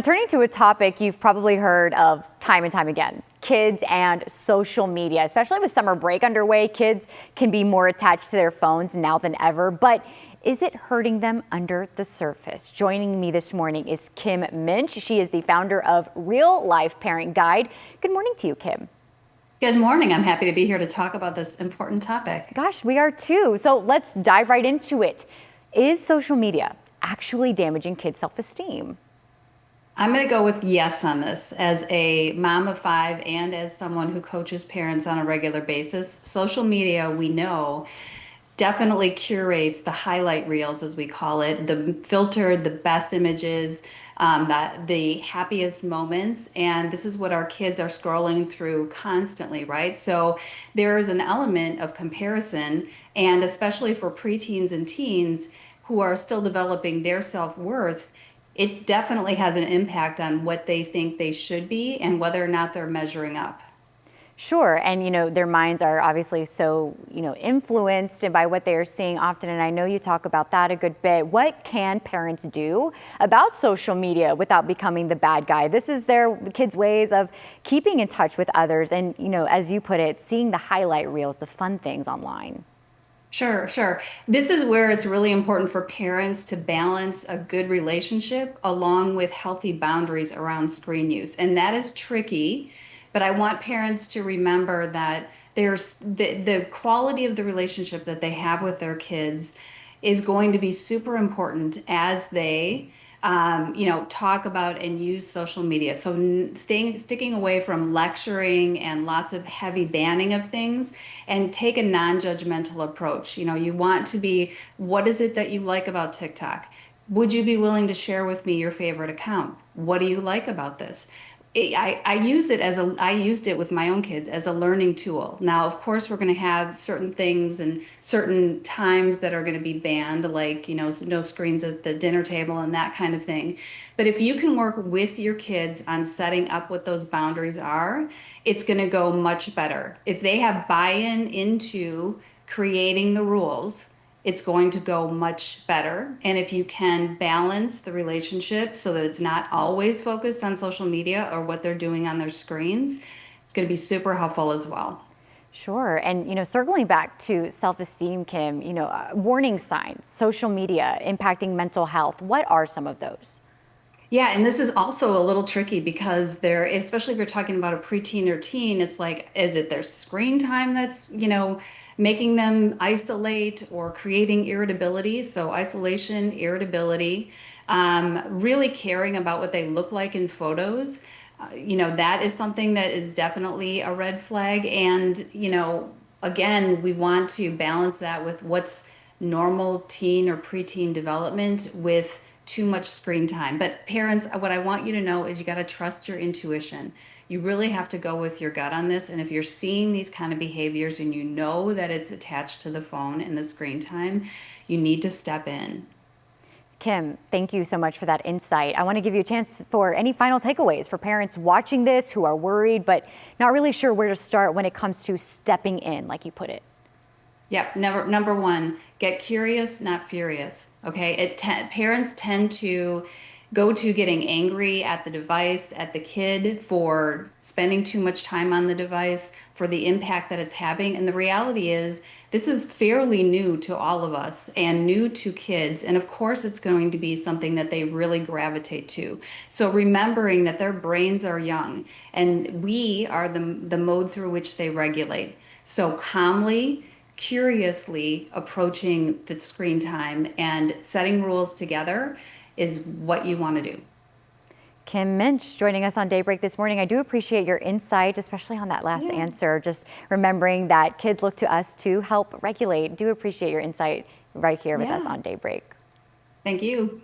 Turning to a topic you've probably heard of time and time again, kids and social media. Especially with summer break underway, kids can be more attached to their phones now than ever. But is it hurting them under the surface? Joining me this morning is Kim Minch. She is the founder of Real Life Parent Guide. Good morning to you, Kim. Good morning. I'm happy to be here to talk about this important topic. Gosh, we are too. So let's dive right into it. Is social media actually damaging kids' self-esteem? I'm going to go with yes on this. As a mom of 5 and as someone who coaches parents on a regular basis, social media, we know, definitely curates the highlight reels, as we call it, the filtered, the best images, the happiest moments. And this is what our kids are scrolling through constantly, right? So there is an element of comparison, and especially for preteens and teens who are still developing their self-worth, it definitely has an impact on what they think they should be and whether or not they're measuring up. Sure, and their minds are obviously so influenced by what they are seeing often, and I know you talk about that a good bit. What can parents do about social media without becoming the bad guy? This is the kids' ways of keeping in touch with others, and as you put it, seeing the highlight reels, the fun things online. Sure. This is where it's really important for parents to balance a good relationship along with healthy boundaries around screen use. And that is tricky, but I want parents to remember that there's the quality of the relationship that they have with their kids is going to be super important as they talk about and use social media. So sticking away from lecturing and lots of heavy banning of things, and take a non-judgmental approach. You want to be, what is it that you like about TikTok? Would you be willing to share with me your favorite account? What do you like about this? I used it with my own kids as a learning tool. Now, of course, we're going to have certain things and certain times that are going to be banned, like, no screens at the dinner table and that kind of thing. But if you can work with your kids on setting up what those boundaries are, it's going to go much better. If they have buy-in into creating the rules, it's going to go much better. And if you can balance the relationship so that it's not always focused on social media or what they're doing on their screens, it's going to be super helpful as well. Sure. And, circling back to self-esteem, Kim, warning signs, social media impacting mental health. What are some of those? Yeah, and this is also a little tricky because especially if you're talking about a preteen or teen, it's like, is it their screen time that's, making them isolate or creating irritability? So isolation, irritability, really caring about what they look like in photos. That is something that is definitely a red flag. And, again, we want to balance that with what's normal teen or preteen development with too much screen time. But parents, what I want you to know is you got to trust your intuition. You really have to go with your gut on this. And if you're seeing these kind of behaviors and you know that it's attached to the phone and the screen time, you need to step in. Kim, thank you so much for that insight. I want to give you a chance for any final takeaways for parents watching this who are worried but not really sure where to start when it comes to stepping in, like you put it. Yep. Number one, get curious, not furious. Okay. Parents tend to go to getting angry at the device, at the kid for spending too much time on the device, for the impact that it's having. And the reality is, this is fairly new to all of us and new to kids. And of course, it's going to be something that they really gravitate to. So remembering that their brains are young and we are the mode through which they regulate. So calmly, curiously approaching the screen time and setting rules together is what you want to do. Kim Minch joining us on Daybreak this morning. I do appreciate your insight, especially on that last answer, just remembering that kids look to us to help regulate. Do appreciate your insight right here with us on Daybreak. Thank you.